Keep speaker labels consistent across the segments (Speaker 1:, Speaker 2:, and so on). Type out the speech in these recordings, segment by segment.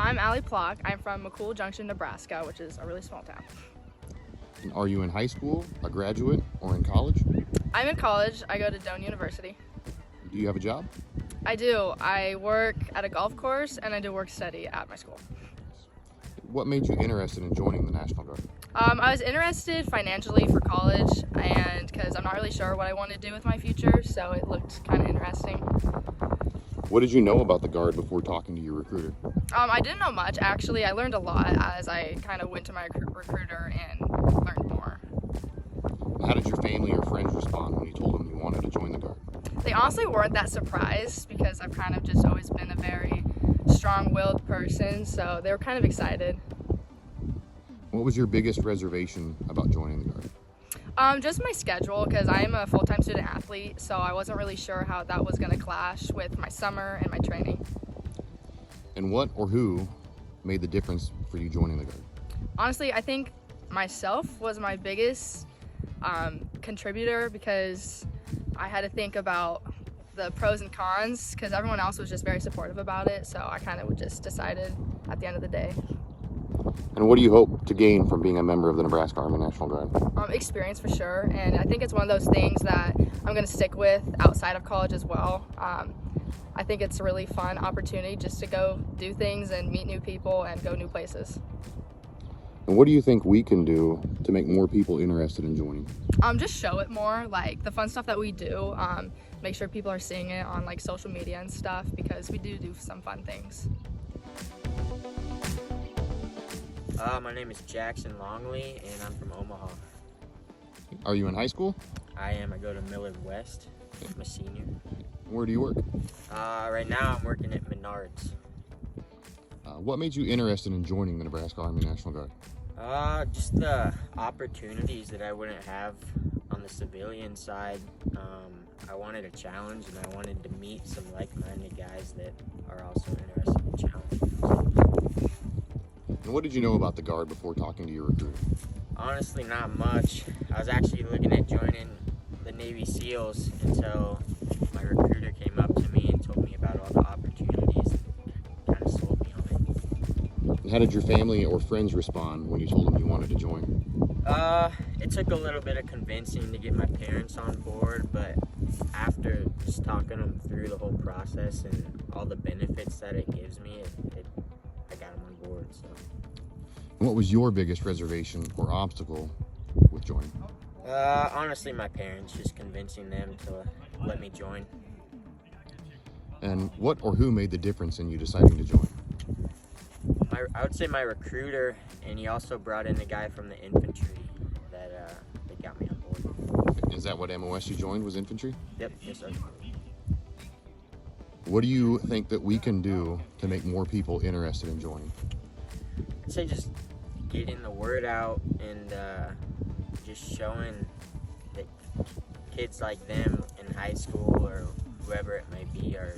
Speaker 1: I'm Allie Plock. I'm from McCool Junction, Nebraska, which is a really small town.
Speaker 2: And are you in high school, a graduate, or in college?
Speaker 1: I'm in college. I go to Doane University.
Speaker 2: Do you have a job?
Speaker 1: I do. I work at a golf course and I do work study at my school.
Speaker 2: What made you interested in joining the National Guard?
Speaker 1: I was interested financially for college and because I'm not really sure what I want to do with my future, so it looked kind of interesting.
Speaker 2: What did you know about the Guard before talking to your recruiter?
Speaker 1: I didn't know much, actually. I learned a lot as I kind of went to my recruiter and learned more.
Speaker 2: How did your family or friends respond when you told them you wanted to join the Guard?
Speaker 1: They honestly weren't that surprised because I've kind of just always been a very strong-willed person, so they were kind of excited.
Speaker 2: What was your biggest reservation about joining the Guard?
Speaker 1: Just my schedule, because I am a full-time student athlete, so I wasn't really sure how that was going to clash with my summer and my training.
Speaker 2: And what or who made the difference for you joining the Guard?
Speaker 1: Honestly, I think myself was my biggest contributor because I had to think about the pros and cons because everyone else was just very supportive about it, so I kind of just decided at the end of the day.
Speaker 2: And what do you hope to gain from being a member of the Nebraska Army National Guard?
Speaker 1: Experience for sure, and I think it's one of those things that I'm going to stick with outside of college as well. I think it's a really fun opportunity just to go do things and meet new people and go new places.
Speaker 2: And what do you think we can do to make more people interested in joining?
Speaker 1: Just show it more, like the fun stuff that we do. Make sure people are seeing it on like social media and stuff because we do some fun things.
Speaker 3: My name is Jackson Longley, and I'm from Omaha.
Speaker 2: Are you in high school?
Speaker 3: I am. I go to Millard West. I'm a senior.
Speaker 2: Where do you work?
Speaker 3: Right now, I'm working at Menards.
Speaker 2: What made you interested in joining the Nebraska Army National Guard?
Speaker 3: Just the opportunities that I wouldn't have on the civilian side. I wanted a challenge, and I wanted to meet some like-minded guys that are also interested in challenges.
Speaker 2: And what did you know about the Guard before talking to your recruiter?
Speaker 3: Honestly, not much. I was actually looking at joining the Navy SEALs until my recruiter came up to me and told me about all the opportunities and kind of sold me on it.
Speaker 2: And how did your family or friends respond when you told them you wanted to join?
Speaker 3: It took a little bit of convincing to get my parents on board, but after just talking them through the whole process and all the benefits that it gives me, I got them on board. So.
Speaker 2: And what was your biggest reservation or obstacle with joining?
Speaker 3: Honestly, my parents, just convincing them to let me join.
Speaker 2: And what or who made the difference in you deciding to join?
Speaker 3: I would say my recruiter, and he also brought in a guy from the infantry that got me on board.
Speaker 2: Is that what MOS you joined, was infantry?
Speaker 3: Yep, yes sir.
Speaker 2: What do you think that we can do to make more people interested in joining?
Speaker 3: I'd say just getting the word out and just showing that kids like them in high school or whoever it may be are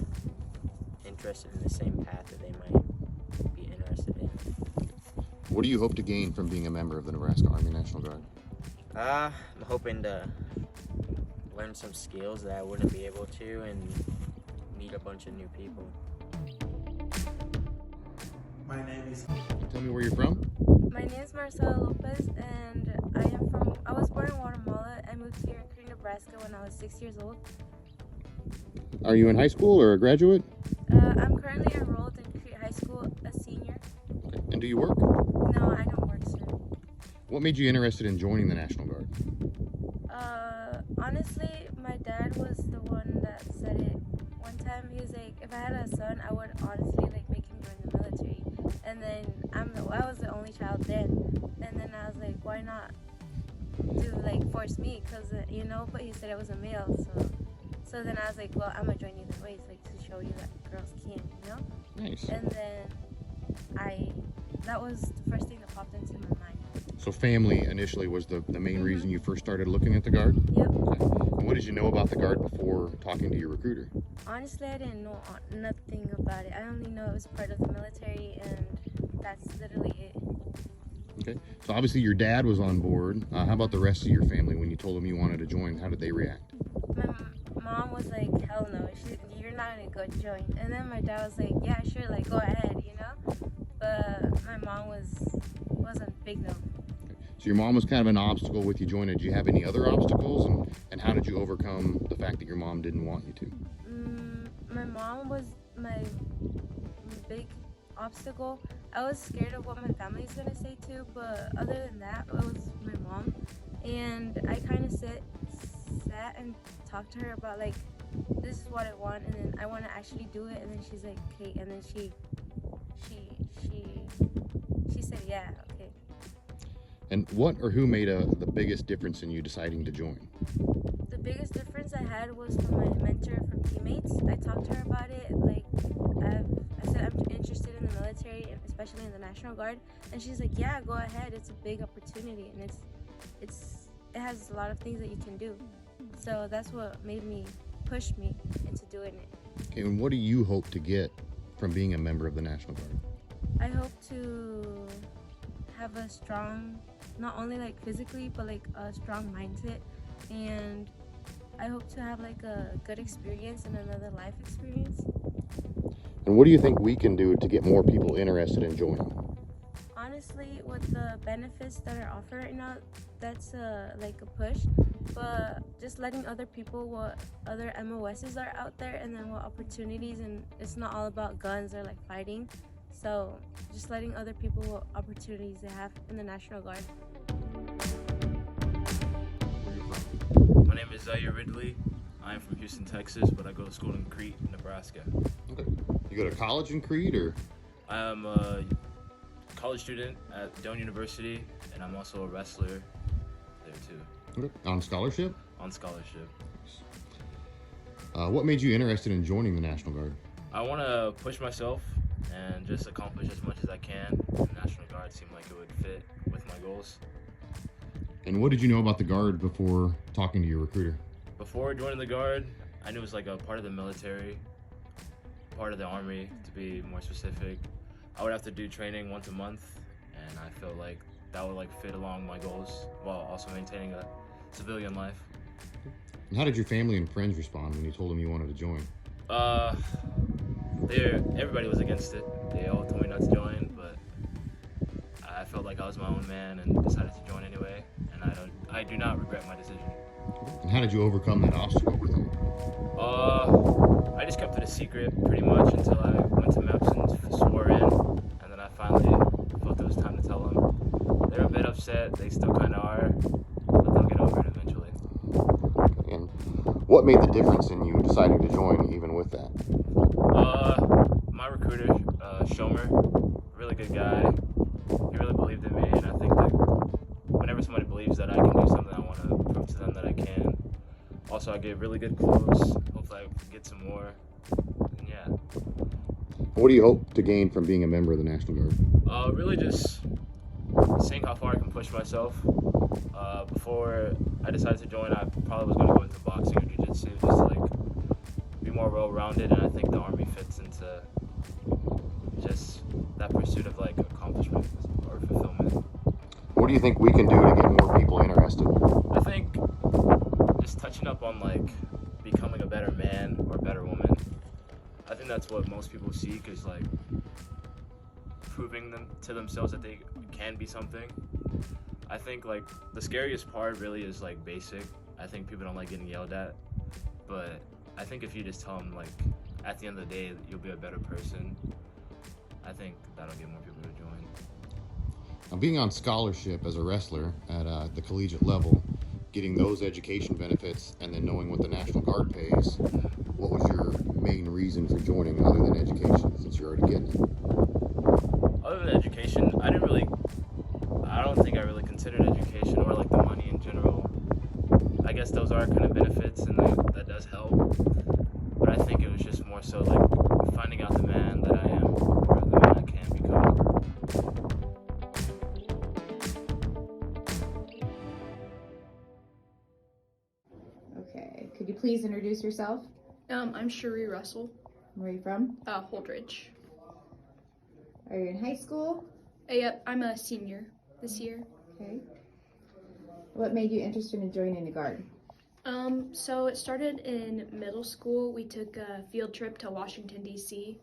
Speaker 3: interested in the same path that they might be interested in.
Speaker 2: What do you hope to gain from being a member of the Nebraska Army National Guard?
Speaker 3: I'm hoping to learn some skills that I wouldn't be able to and meet a bunch of new people.
Speaker 4: My name is...
Speaker 2: Tell me where you're from.
Speaker 5: My name is Marcela Lopez, and I was born in Guatemala. I moved here in Kearney, Nebraska when I was 6 years old.
Speaker 2: Are you in high school or a graduate?
Speaker 5: I'm currently enrolled in Recruit High School, a senior.
Speaker 2: Okay. And do you work?
Speaker 5: No, I don't work, sir.
Speaker 2: What made you interested in joining the National Guard?
Speaker 5: Honestly, my dad was the one that said it one time. He was like, if I had a son, I would honestly like make him join the military. And then I was the only child then. And then I was like, why not force me? Cause but he said I was a male, so then I was like, well, I'm gonna join either way, like to show you that girls can,
Speaker 2: Nice.
Speaker 5: And then that was the first thing that popped into my mind.
Speaker 2: So family initially was the main reason you first started looking at the Guard?
Speaker 5: Yep.
Speaker 2: Okay. And what did you know about the Guard before talking to your recruiter?
Speaker 5: Honestly, I didn't know nothing about it. I only know it was part of the military, and that's literally it.
Speaker 2: Okay. So obviously your dad was on board. How about the rest of your family when you told them you wanted to join? How did they react?
Speaker 5: My mom was like, hell no, you're not gonna go join. And then my dad was like, yeah, sure, like go ahead, but my mom wasn't big no.
Speaker 2: So your mom was kind of an obstacle with you joining. Did you have any other obstacles, and how did you overcome the fact that your mom didn't want you to?
Speaker 5: My mom was my big obstacle. I was scared of what my family's gonna say too, but other than that, it was my mom. And I kind of sat and talked to her about like, this is what I want, and then I want to actually do it. And then she's like, okay. And then she said, yeah, okay.
Speaker 2: And what or who made the biggest difference in you deciding to join?
Speaker 5: The biggest difference I had was from my mentor from teammates. I talked to her about it. Like, I said I'm interested in the military, especially in the National Guard, and she's like, "Yeah, go ahead. It's a big opportunity, and it has a lot of things that you can do." So that's what pushed me into doing it.
Speaker 2: Okay, and what do you hope to get from being a member of the National Guard?
Speaker 5: I hope to have a strong, not only like physically, but like a strong mindset, and I hope to have like a good experience and another life experience.
Speaker 2: And what do you think we can do to get more people interested in joining?
Speaker 5: Honestly, with the benefits that are offered right now, that's like a push. But just letting other people what other MOSs are out there, and then what opportunities, and it's not all about guns or like fighting. So just letting other people what opportunities they have in the National Guard.
Speaker 4: My name is Zaire Ridley. I am from Houston, Texas, but I go to school in Crete, Nebraska.
Speaker 2: Okay. You go to college in Crete, or?
Speaker 4: I am a college student at Doane University, and I'm also a wrestler there too.
Speaker 2: Okay. On scholarship?
Speaker 4: On scholarship.
Speaker 2: What made you interested in joining the National Guard?
Speaker 4: I want to push myself and just accomplish as much as I can. The National Guard seemed like it would fit with my goals.
Speaker 2: And what did you know about the Guard before talking to your recruiter?
Speaker 4: Before joining the Guard, I knew it was like a part of the military, part of the Army, to be more specific. I would have to do training once a month, and I felt like that would like fit along my goals while also maintaining a civilian life.
Speaker 2: And how did your family and friends respond when you told them you wanted to join?
Speaker 4: Everybody was against it. They all told me not to join, but I felt like I was my own man and decided to join anyway, and I do not regret my decision.
Speaker 2: And how did you overcome that obstacle with them?
Speaker 4: I just kept it a secret pretty much until I went to MEPS and swore in, and then I finally felt it was time to tell them. They're a bit upset, they still kind of are, but they'll get over it eventually.
Speaker 2: And what made the difference in you deciding to join even with that?
Speaker 4: My recruiter, Shomer, really good guy. He really believed in me, and I think that whenever somebody believes that I can do something, I want to prove to them that I can. Also, I get really good clothes. Hopefully I can get some more. And yeah.
Speaker 2: What do you hope to gain from being a member of the National Guard?
Speaker 4: Really just seeing how far I can push myself. Before I decided to join, I probably was going to go into boxing or jiu-jitsu just to like be more well-rounded, and I think the Army fits into just that pursuit of like accomplishment or fulfillment.
Speaker 2: What do you think we can do to get more people interested?
Speaker 4: I think just touching up on like becoming a better man or a better woman. I think that's what most people seek, is like proving them to themselves that they can be something. I think like the scariest part really is like basic. I think people don't like getting yelled at, but I think if you just tell them like at the end of the day you'll be a better person, I think that'll get more people to join.
Speaker 2: Now, being on scholarship as a wrestler at the collegiate level, getting those education benefits, and then knowing what the National Guard pays, what was your main reason for joining other than education, since you're already getting it?
Speaker 4: Other than education, I don't think I really considered education or like the money in general. I guess those are kind of benefits, and that does help. But I think it was just more so like finding out the man that I am, or the man I can become.
Speaker 6: Okay, could you please introduce yourself?
Speaker 7: I'm Cherie Russell,
Speaker 6: Where are you from?
Speaker 7: Holdridge.
Speaker 6: Are you in high school?
Speaker 7: Yep, I'm a senior this year.
Speaker 6: Okay. What made you interested in joining the Guard?
Speaker 7: So it started in middle school. We took a field trip to Washington, D.C.,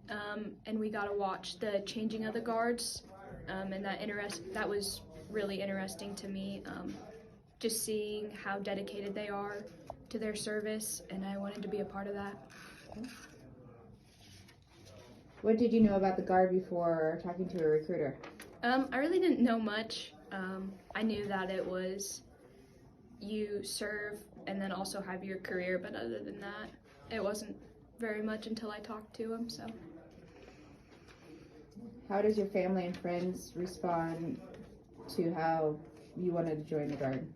Speaker 7: and we got to watch the changing of the guards, and that was really interesting to me, just seeing how dedicated they are to their service, and I wanted to be a part of that.
Speaker 6: What did you know about the Guard before talking to a recruiter?
Speaker 7: I really didn't know much. I knew that it was you serve and then also have your career, but other than that, it wasn't very much until I talked to him. So,
Speaker 6: How does your family and friends respond to how you wanted to join the Guard?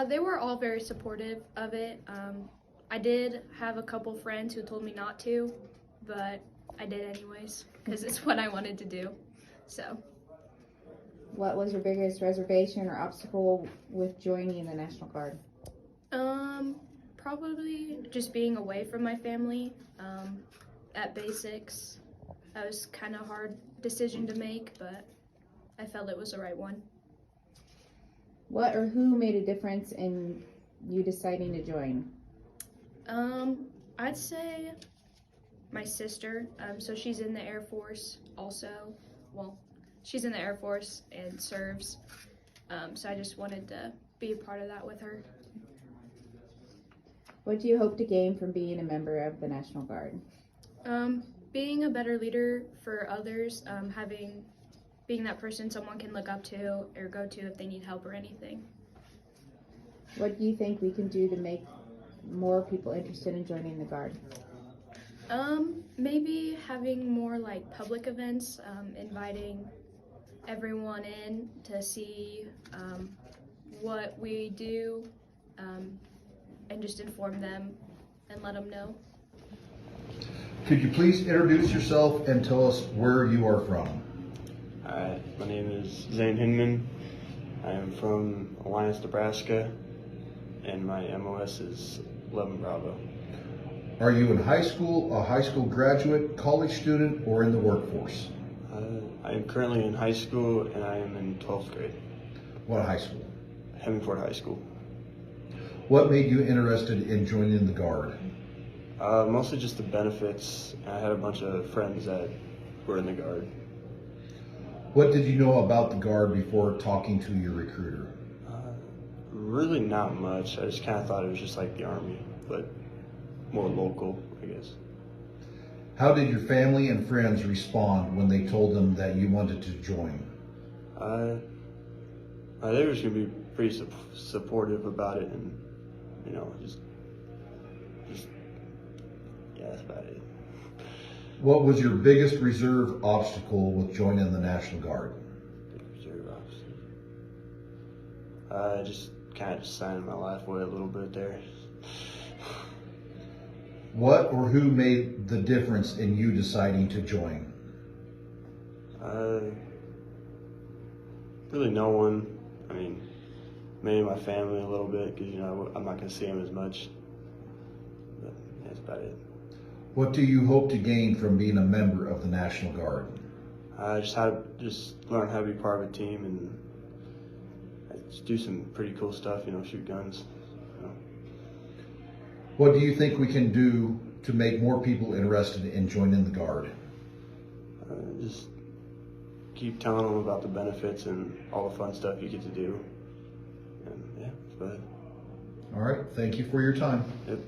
Speaker 7: they were all very supportive of it. I did have a couple friends who told me not to, but I did anyways because it's what I wanted to do. So,
Speaker 6: What was your biggest reservation or obstacle with joining the National Guard?
Speaker 7: probably just being away from my family at basics. That was kind of a hard decision to make, but I felt it was the right one.
Speaker 6: What or who made a difference in you deciding to join?
Speaker 7: I'd say my sister. So she's in the Air Force also. Well, she's in the Air Force and serves. So I just wanted to be a part of that with her.
Speaker 6: What do you hope to gain from being a member of the National Guard?
Speaker 7: Being a better leader for others, being that person someone can look up to or go to if they need help or anything.
Speaker 6: What do you think we can do to make more people interested in joining the Guard?
Speaker 7: Maybe having more like public events, inviting everyone in to see what we do, and just inform them and let them know.
Speaker 8: Could you please introduce yourself and tell us where you are from?
Speaker 9: Hi, my name is Zane Hinman. I am from Alliance, Nebraska, and my MOS is 11 Bravo.
Speaker 8: Are you in high school, a high school graduate, college student, or in the workforce?
Speaker 9: I am currently in high school, and I am in 12th grade.
Speaker 8: What high school?
Speaker 9: Hemingford High School.
Speaker 8: What made you interested in joining the Guard?
Speaker 9: Mostly just the benefits. I had a bunch of friends that were in the Guard.
Speaker 8: What did you know about the Guard before talking to your recruiter?
Speaker 9: Really not much. I just kind of thought it was just like the Army, but more local, I guess.
Speaker 8: How did your family and friends respond when they told them that you wanted to join?
Speaker 9: They were just going to be pretty supportive about it, and just yeah, that's about it.
Speaker 8: What was your biggest reserve obstacle with joining the National Guard?
Speaker 9: Reserve officer. Just kind of signing my life away a little bit there.
Speaker 8: What or who made the difference in you deciding to join?
Speaker 9: Really no one. I mean, maybe my family a little bit, because I'm not going to see them as much. But that's about it.
Speaker 8: What do you hope to gain from being a member of the National Guard?
Speaker 9: Just learn how to be part of a team and just do some pretty cool stuff. Shoot guns.
Speaker 8: What do you think we can do to make more people interested in joining the Guard?
Speaker 9: Just keep telling them about the benefits and all the fun stuff you get to do. And yeah, that's about it.
Speaker 8: All right. Thank you for your time.
Speaker 9: Yep.